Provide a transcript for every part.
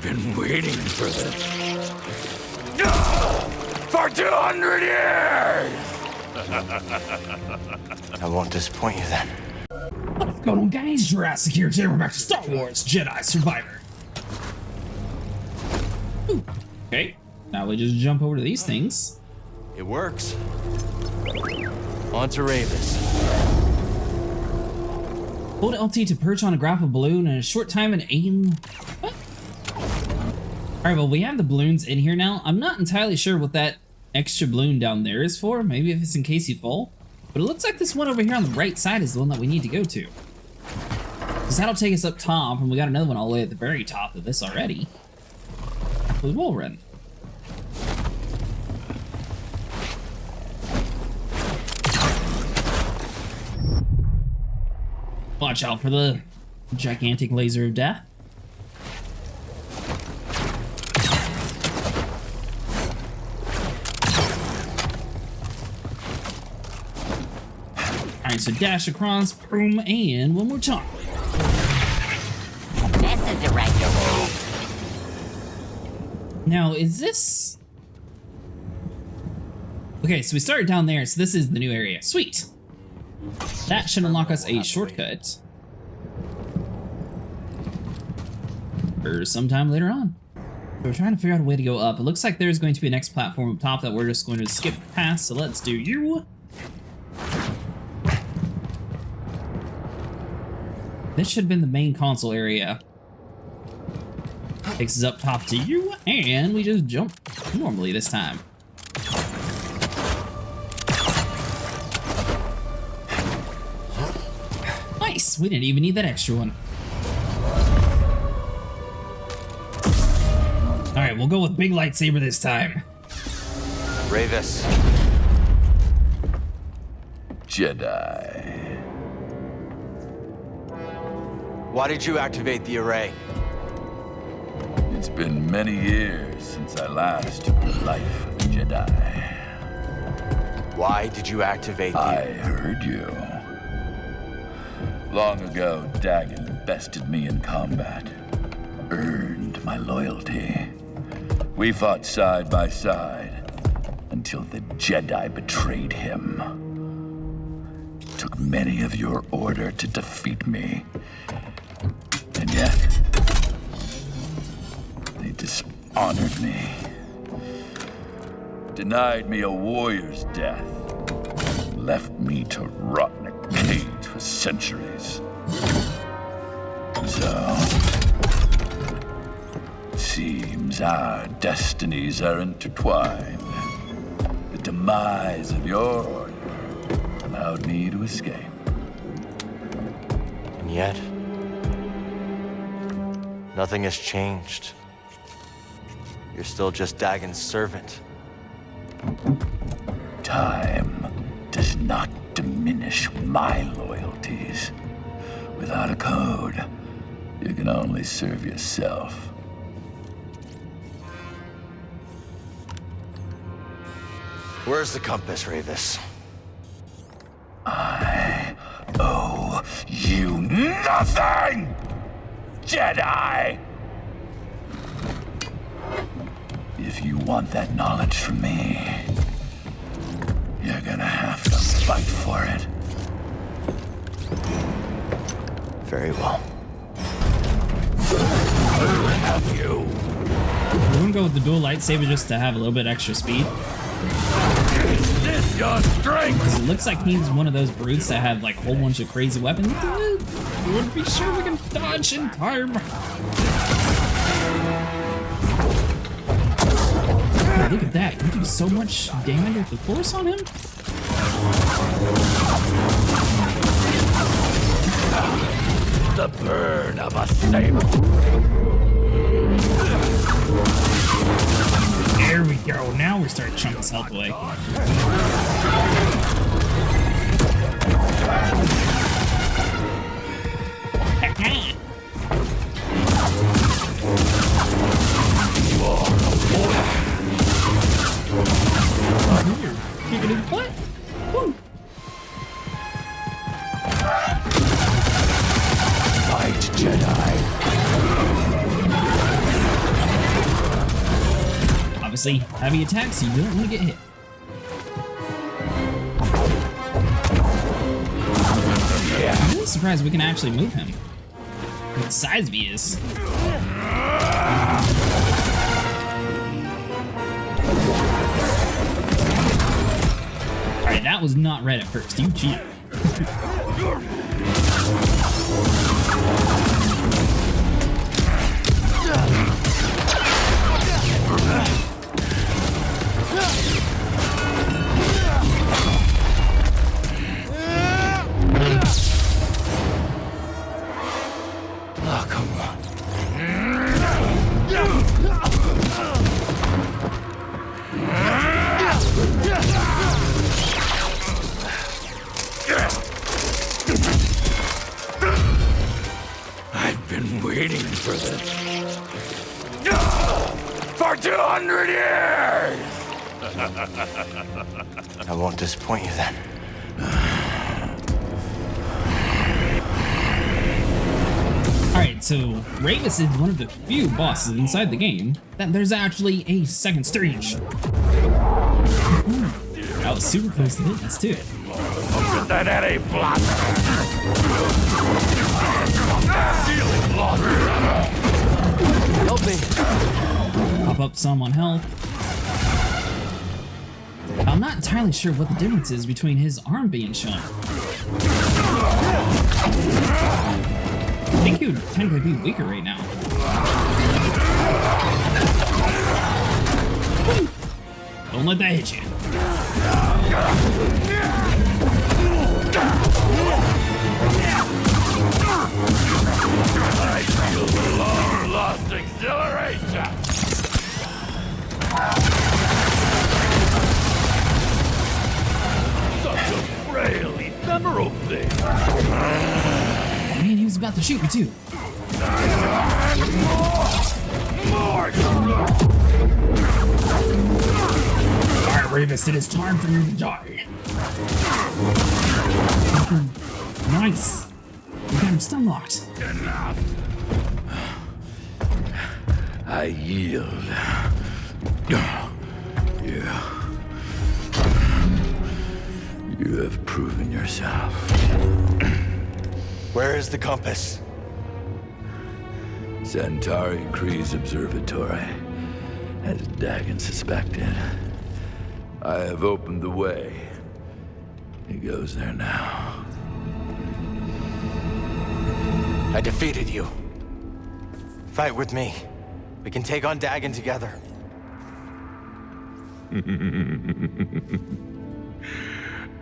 been waiting for this. For 200 years! I won't disappoint you then. What's going on, guys? Jurassic here. Today we're back to Star Wars Jedi Survivor. Ooh. Okay, now we just jump over to these things. It works. On to Rayvis. Hold LT to perch on a grapple balloon in a short time and aim. What? Alright, well, we have the balloons in here now. I'm not entirely sure what that extra balloon down there is for. Maybe if it's in case you fall. But it looks like this one over here on the right side is the one that we need to go to. Because that'll take us up top, and we got another one all the way at the very top of this already. We will run. Watch out for the gigantic laser of death. Alright, so dash across, boom, and one more time. This is the regular move. Now, is this... Okay, so we started down there, so this is the new area. Sweet! That should unlock us a shortcut. For sometime later on. So we're trying to figure out a way to go up. It looks like there's going to be a next platform up top that we're just going to skip past, so let's do you. This should have been the main console area. Takes us up top to you, and we just jump normally this time. Nice! We didn't even need that extra one. Alright, we'll go with big lightsaber this time. Rayvis. Jedi. Why did you activate the array? It's been many years since I last took the life of a Jedi. Why did you activate the... I heard you. Long ago, Dagan bested me in combat. Earned my loyalty. We fought side by side until the Jedi betrayed him. It took many of your order to defeat me. And yet, they dishonored me. Denied me a warrior's death. Left me to rot in a cage for centuries. So, it seems our destinies are intertwined. The demise of your order allowed me to escape. And yet... nothing has changed. You're still just Dagan's servant. Time does not diminish my loyalties. Without a code, you can only serve yourself. Where's the compass, Rayvis? I owe you nothing, Jedi! If you want that knowledge from me, you're gonna have to fight for it. Very well. Have you? We're gonna go with the dual lightsaber just to have a little bit extra speed. Is this your strength? Because it looks like he's one of those brutes that have like a whole bunch of crazy weapons. We want to be sure we can dodge in time. Oh, look at that. You do so much damage with the force on him. The burn of a saber. There we go. Now we're starting to chunk his health away. Kicking his butt. Woo. Fight, Jedi. Obviously, heavy attacks, you don't want to get hit. I'm really surprised we can actually move him. With the size of he is. Alright, that was not red at first. You cheated. Oh, come on. I've been waiting for this. For 200 years! I won't disappoint you then. Alright, so Rayvis is one of the few bosses inside the game that there's actually a second stage. I was super close to hitting this too. Open that any block. Help me. Pop up some on health. I'm not entirely sure what the difference is between his arm being shown. I think he would technically be weaker right now. Don't let that hit you. I feel the long-lost exhilaration. Such a frail, ephemeral thing. Man, he was about to shoot me too. More. Alright, Rayvis, it is time for you to die. Nice. We got him stun locked. Enough. I yield. You have proven yourself. Where is the compass? Centauri Kree's observatory, as Dagon suspected. I have opened the way. He goes there now. I defeated you. Fight with me. We can take on Dagon together.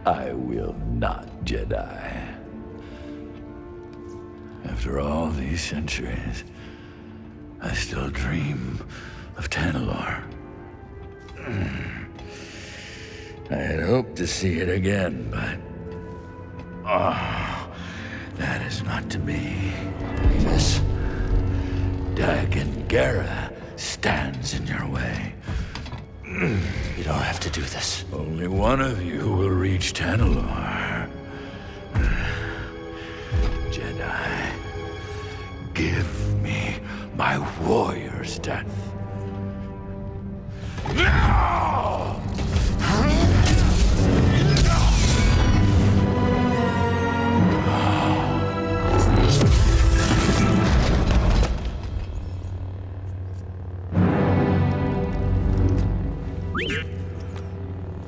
I will not, Jedi. After all these centuries, I still dream of Tanalorr. I had hoped to see it again, but... that is not to be. This Dagon Gera stands in your way. You don't have to do this. Only one of you will reach Tanalorr. Jedi, give me my warrior's death. Now!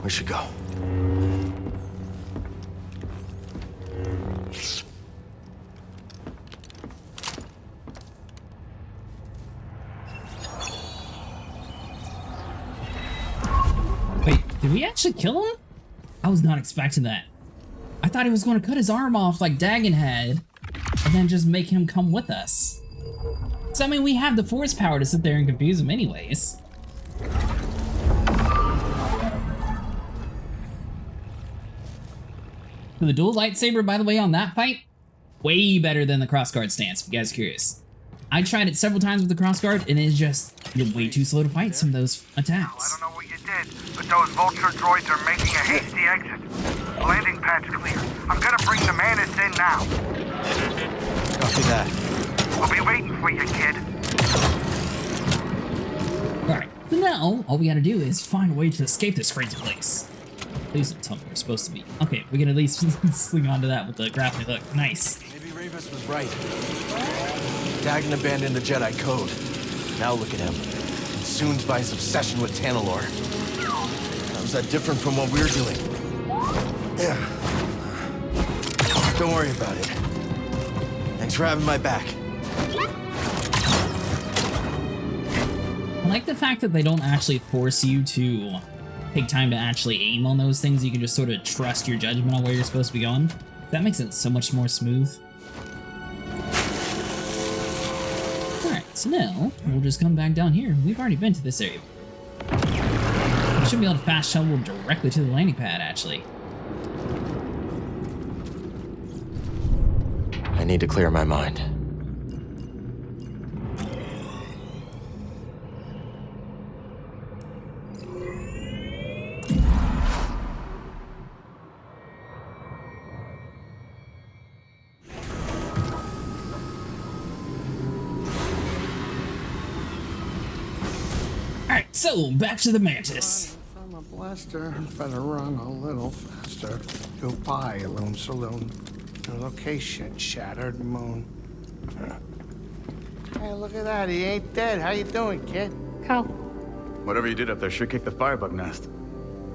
We should go. Wait, did we actually kill him? I was not expecting that. I thought he was going to cut his arm off like Dagon had, and then just make him come with us. So, I mean, we have the force power to sit there and confuse him anyways. So the dual lightsaber, by the way, on that fight, way better than the crossguard stance, if you guys are curious. I tried it several times with the crossguard, and it's just, you're way too slow to fight some of those attacks. I don't know what you did, but those vulture droids are making a hasty exit. Landing pad's clear. I'm gonna bring the Manus in now. Copy that. We'll be waiting for you, kid. Alright, the now, all we gotta do is find a way to escape this crazy place. Please don't tell me we're supposed to be. Okay, we can at least sling onto that with the grappling hook. Nice. Maybe Rayvis was right. Dagon abandoned the Jedi code. Now look at him, consumed by his obsession with Tanalorr. How's that different from what we're doing? Yeah. Don't worry about it. Thanks for having my back. I like the fact that they don't actually force you to take time to actually aim on those things. You can just sort of trust your judgment on where you're supposed to be going. That makes it so much more smooth. Alright, so now we'll just come back down here. We've already been to this area. We should be able to fast travel directly to the landing pad, actually. I need to clear my mind. Alright, so back to the Mantis. From a blaster, better run a little faster. Goodbye, Loon Saloon. Your location, shattered moon. Hey, look at that. He ain't dead. How you doing, kid? Cal. Whatever you did up there sure kicked the firebug nest.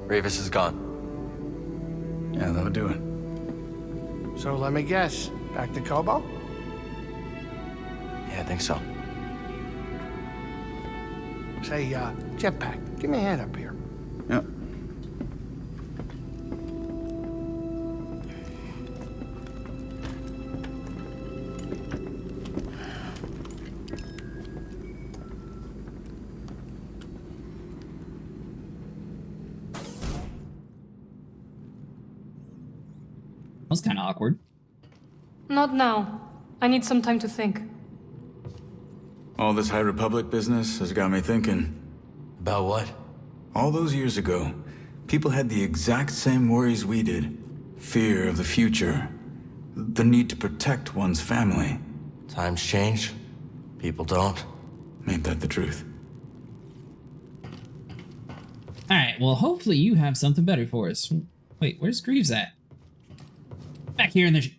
Rayvis is gone. Yeah, that'll do it. So let me guess. Back to Kobo? Yeah, I think so. Say, Jetpack, give me a hand up here. Yeah. That was kind of awkward. Not now. I need some time to think. All this High Republic business has got me thinking. About what? All those years ago, people had the exact same worries we did. Fear of the future. The need to protect one's family. Times change. People don't. Ain't that the truth? Alright, well, hopefully you have something better for us. Wait, where's Greaves at? Back here in the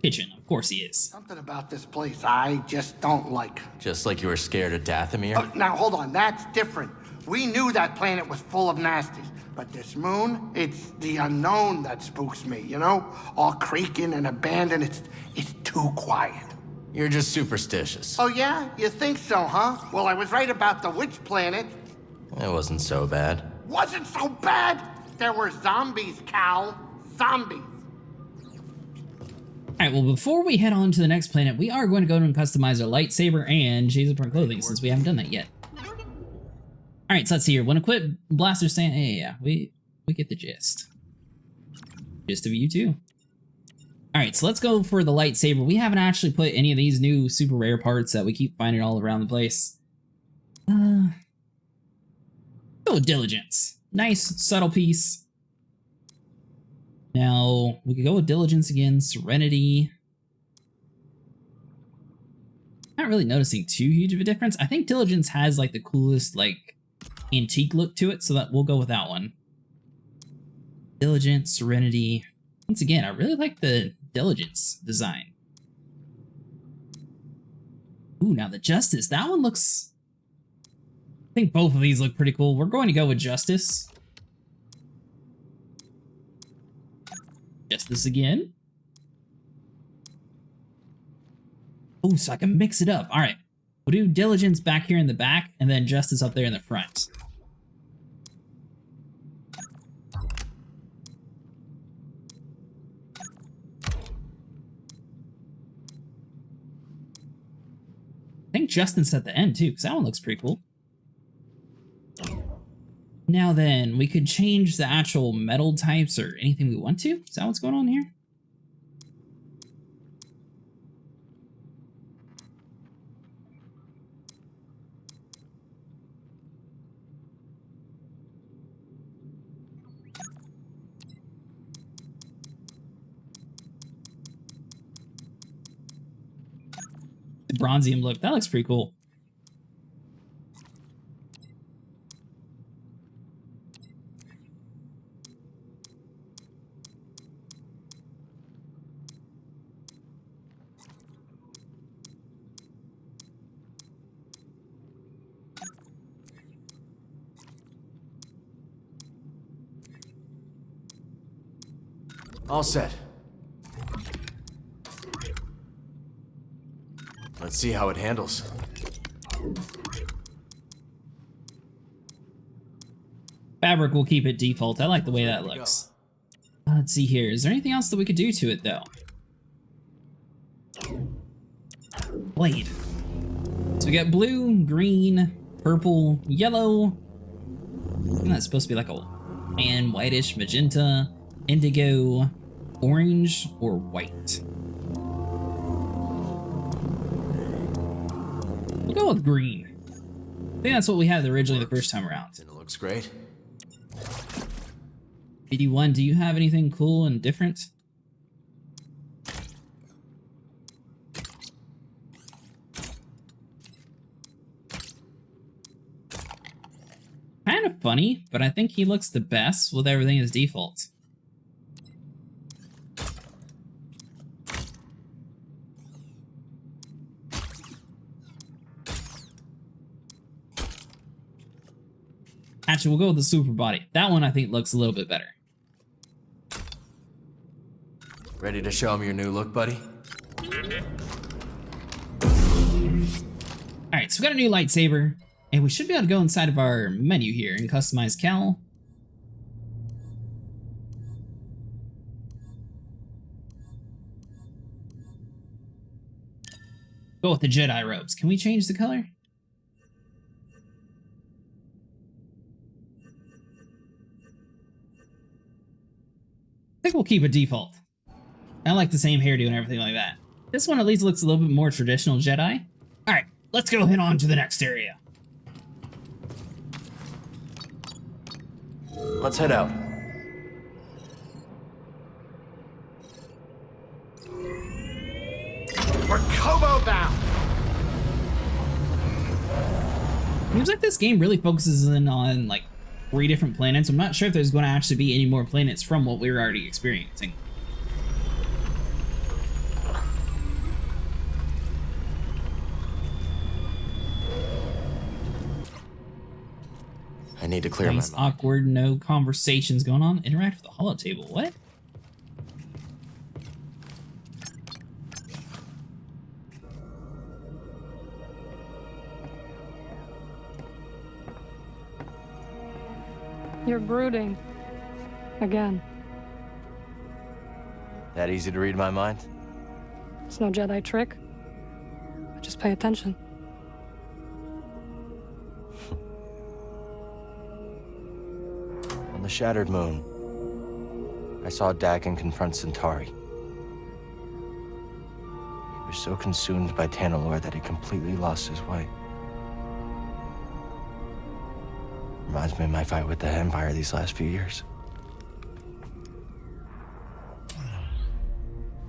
kitchen. Of course he is. Something about this place I just don't like. Just like you were scared of Dathomir? Oh, now, hold on. That's different. We knew that planet was full of nasties. But this moon, it's the unknown that spooks me, you know? All creaking and abandoned. It's too quiet. You're just superstitious. Oh, yeah? You think so, huh? Well, I was right about the witch planet. It wasn't so bad. Wasn't so bad. There were zombies, Cal. Zombies. Alright, well, before we head on to the next planet, we are going to go and customize our lightsaber and shades of different clothing, since we haven't done that yet. Alright, so let's see here. When equipped, blaster stand... Yeah, we get the gist. Gist of you, too. Alright, so let's go for the lightsaber. We haven't actually put any of these new super rare parts that we keep finding all around the place. Go with Diligence. Nice, subtle piece. Now, we could go with Diligence again, Serenity. Not really noticing too huge of a difference. I think Diligence has, like, the coolest, like, antique look to it, so that we'll go with that one. Diligence, Serenity. Once again, I really like the Diligence design. Ooh, now the Justice. That one looks... I think both of these look pretty cool. We're going to go with Justice. Justice again. Oh, so I can mix it up. All right. We'll do Diligence back here in the back, and then Justice up there in the front. I think Justice at the end, too, because that one looks pretty cool. Now then, we could change the actual metal types or anything we want to. Is that what's going on here? The bronzium look, that looks pretty cool. All set. Let's see how it handles. Fabric will keep it default. I like the way that looks. Let's see here. Is there anything else that we could do to it, though? Blade. So we got blue, green, purple, yellow. And that's supposed to be like a whitish, magenta, indigo, orange, or white. We'll go with green. I think that's what we had originally the first time around. And it looks great. BD1, do you have anything cool and different? Kind of funny, but I think he looks the best with everything as default. Actually, we'll go with the super body. That one I think looks a little bit better. Ready to show him your new look, buddy? Alright, so we got a new lightsaber. And we should be able to go inside of our menu here and customize cowl. Go with the Jedi robes. Can we change the color? I think we'll keep it default. I like the same hairdo and everything like that. This one at least looks a little bit more traditional Jedi. Alright, let's go head on to the next area. Let's head out. We're Kobo bound. Seems like this game really focuses in on like 3 different planets. I'm not sure if there's going to actually be any more planets from what we were already experiencing. I need to clear Nice, my mind. awkward, no conversations going on. Interact with the holo table. What? You're brooding. Again. That easy to read my mind? It's no Jedi trick. Just pay attention. On the Shattered Moon, I saw Dagon confront Centauri. He was so consumed by Tanalorr that he completely lost his way. Reminds me of my fight with the Empire these last few years.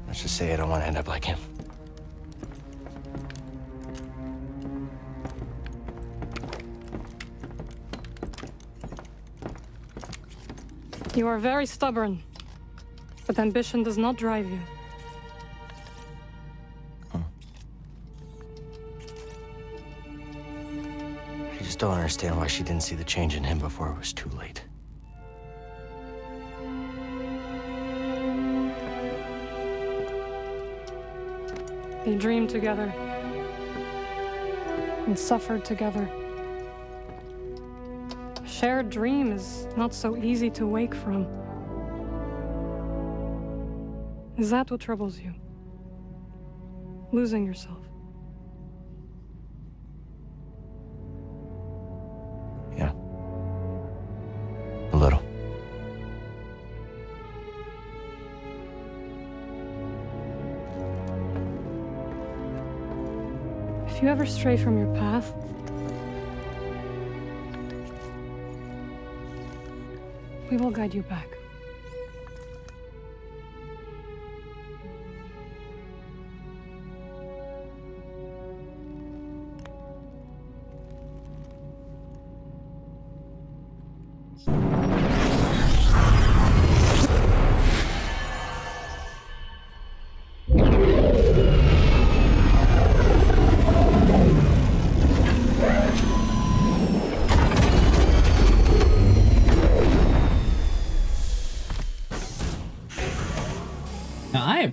Let's just say I don't want to end up like him. You are very stubborn, but ambition does not drive you. I just don't understand why she didn't see the change in him before it was too late. They dreamed together and suffered together. A shared dream is not so easy to wake from. Is that what troubles you? Losing yourself? Yeah. A little. If you ever stray from your path, we will guide you back.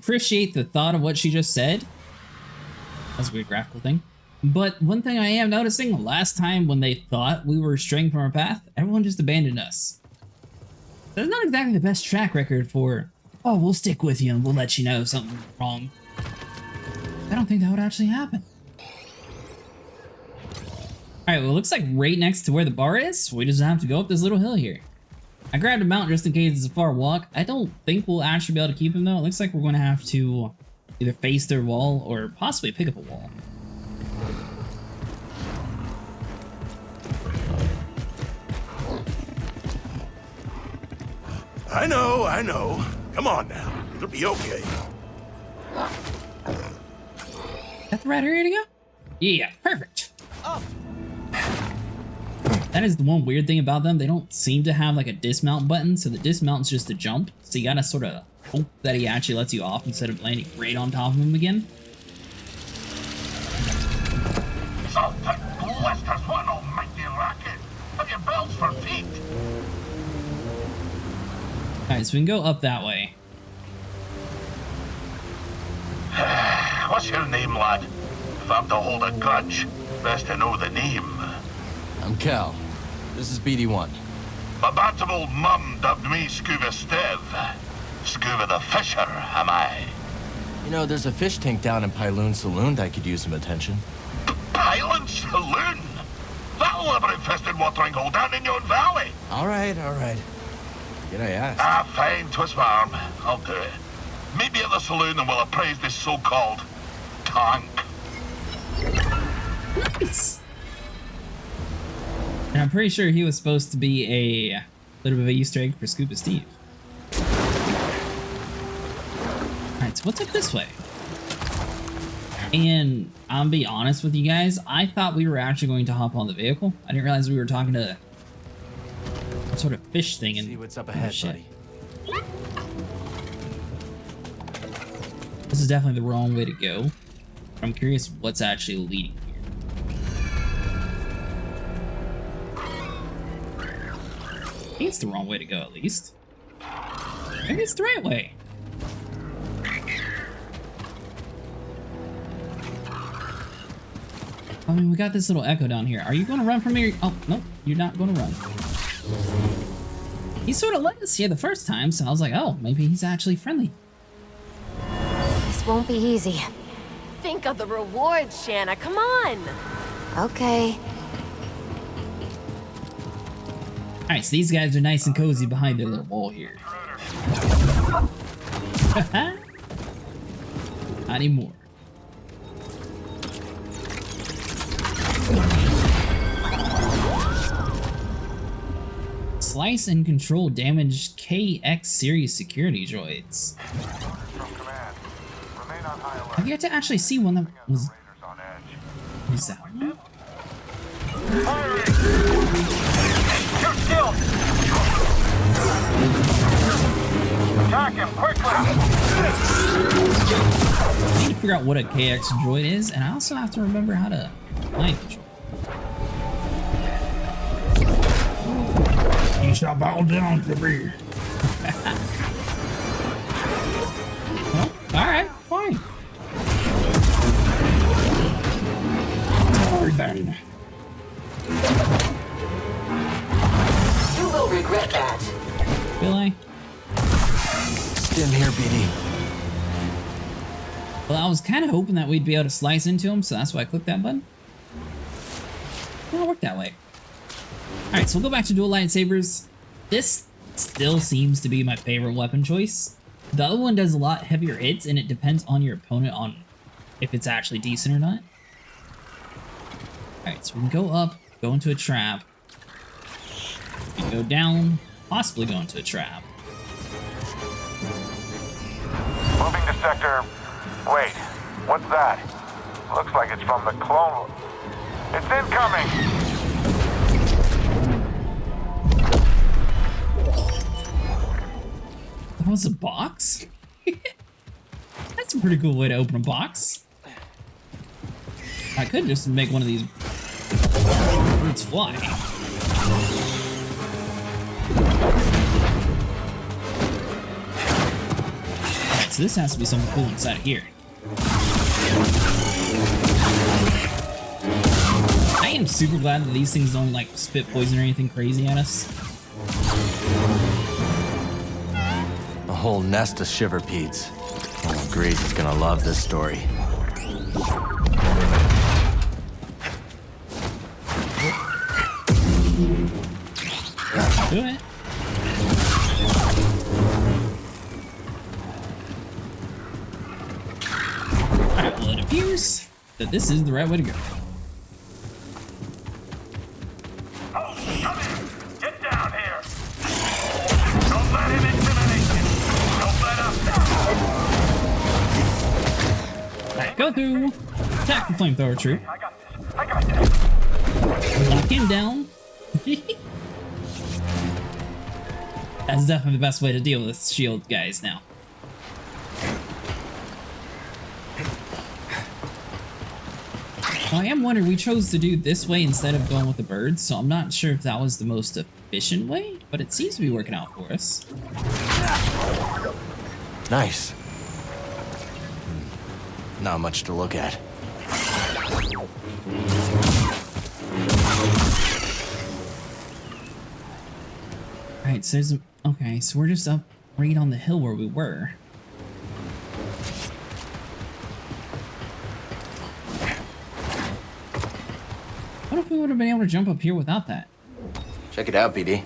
appreciate the thought of what she just said. That's a weird graphical thing. But one thing I am noticing, last time when they thought we were straying from our path, everyone just abandoned us. That's not exactly the best track record for, oh, we'll stick with you and we'll let you know if something's wrong. I don't think that would actually happen. Alright, well, it looks like right next to where the bar is, we just have to go up this little hill here. I grabbed a mount just in case it's a far walk. I don't think we'll actually be able to keep him though. It looks like we're going to have to either face their wall or possibly pick up a wall. I know. Come on now. It'll be okay. Is that the right area to go? Yeah, perfect. That is the one weird thing about them. They don't seem to have like a dismount button, so the dismount's just a jump. So you gotta sort of hope that he actually lets you off instead of landing right on top of him again. Something blisters, what an almighty racket! Have your bells for feet? Alright, so we can go up that way. What's your name, lad? If I'm to hold a grudge, best to know the name. I'm Cal. This is BD1. My bantam old mum dubbed me Scuba Stev. Scuba the Fisher, am I? You know, there's a fish tank down in Pyloon Saloon that could use some attention. Pylon Saloon? That labyrinth-infested watering hole down in yon valley. All right. Did I ask? Ah, fine, twist my arm. I'll do it. Meet me at the saloon and we'll appraise this so-called tank. Nice! And I'm pretty sure he was supposed to be a little bit of an Easter egg for Scuba Steve. Alright, so what's up this way? And I'll be honest with you guys, I thought we were actually going to hop on the vehicle. I didn't realize we were talking to some sort of fish thing. And see what's up ahead, buddy. This is definitely the wrong way to go. I'm curious what's actually leading here. I think it's the wrong way to go, at least. Maybe it's the right way. I mean, we got this little echo down here. Are you going to run from me? Oh, no, you're not going to run. He sort of let us here the first time, so I was like, oh, maybe he's actually friendly. This won't be easy. Think of the rewards, Shanna. Come on. Okay. Alright, so these guys are nice and cozy behind their little wall here. Not anymore. Slice and control damaged KX series security droids. I've yet to actually see one that was that one? You're still. Attack him quickly. I need to figure out what a KX droid is, and I also have to remember how to mind control. You shall bow down to me. Well, alright, fine. Sorry, then. You will regret that. Will I? Stim here, BD. Well, I was kind of hoping that we'd be able to slice into him, so that's why I clicked that button. It don't work that way. Alright, so we'll go back to dual lightsabers. This still seems to be my favorite weapon choice. The other one does a lot heavier hits, and it depends on your opponent on if it's actually decent or not. Alright, so we can go up, go into a trap. We can go down, possibly go into a trap. Moving to sector. Wait, what's that? Looks like it's from the clone. It's incoming! That was a box? That's a pretty cool way to open a box. I could just make one of these birds fly. So this has to be something cool inside of here. I am super glad that these things don't like spit poison or anything crazy at us. A whole nest of shiverpedes. Oh, Grace is gonna love this story. Do it. Alright, well, it appears that this is the right way to go. Oh, come in! Get down here! Don't let him intimidate you! Don't let us... Alright, go through. Attack the flamethrower troop. I got this! I got this! Lock him down. That's definitely the best way to deal with shield guys now. Well, I am wondering, we chose to do this way instead of going with the birds, so I'm not sure if that was the most efficient way, but it seems to be working out for us. Nice. Not much to look at. Alright, so there's... Okay, so we're just up right on the hill where we were. What if we would have been able to jump up here without that? Check it out, BD.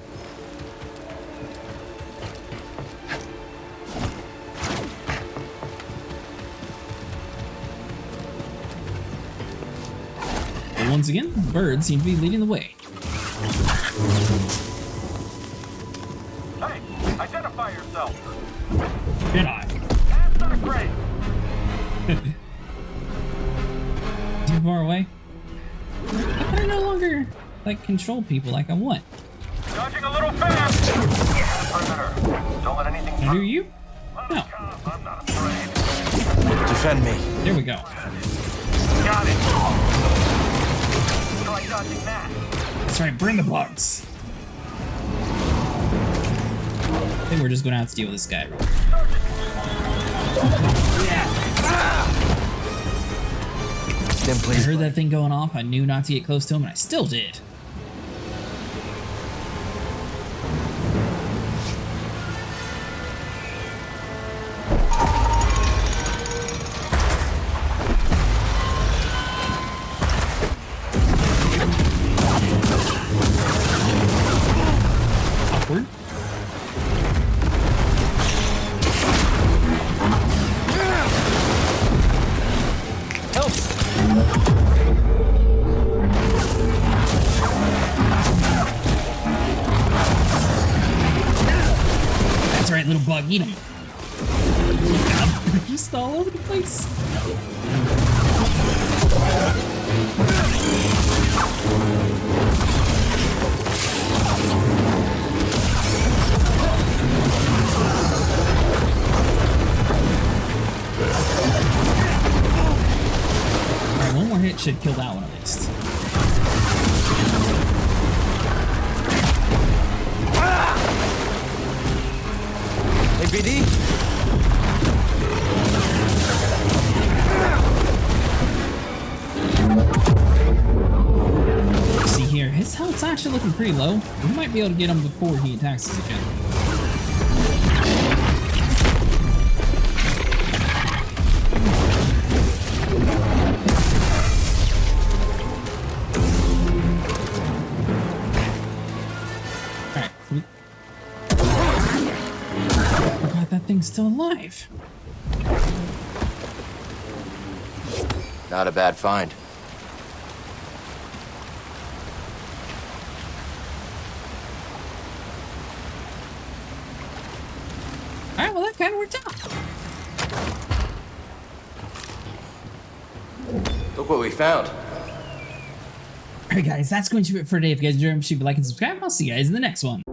But once again, the birds seem to be leading the way. Hey, identify yourself! Jedi. That's not great! Too far away? How can I no longer, like, control people like I want? Dodging a little fast! Perimeter. Don't let anything Can I do you? No. I'm not afraid. Defend me. There we go. Got it! Try dodging that! That's right, burn the bugs. I think we're just gonna have to deal with this guy. Stim, I please. heard that thing going off, I knew not to get close to him, and I still did. Awkward. That's right, little bug, eat him. God, just all over the place. Alright, one more hit should kill that one at least. Hey, BD. See here, his health's actually looking pretty low. We might be able to get him before he attacks us again. Alright. I forgot that thing's still alive. Not a bad find. Alright, well that kind of worked out. Look what we found. Alright guys, that's going to be it for today. If you guys enjoyed, make sure you like and subscribe. I'll see you guys in the next one.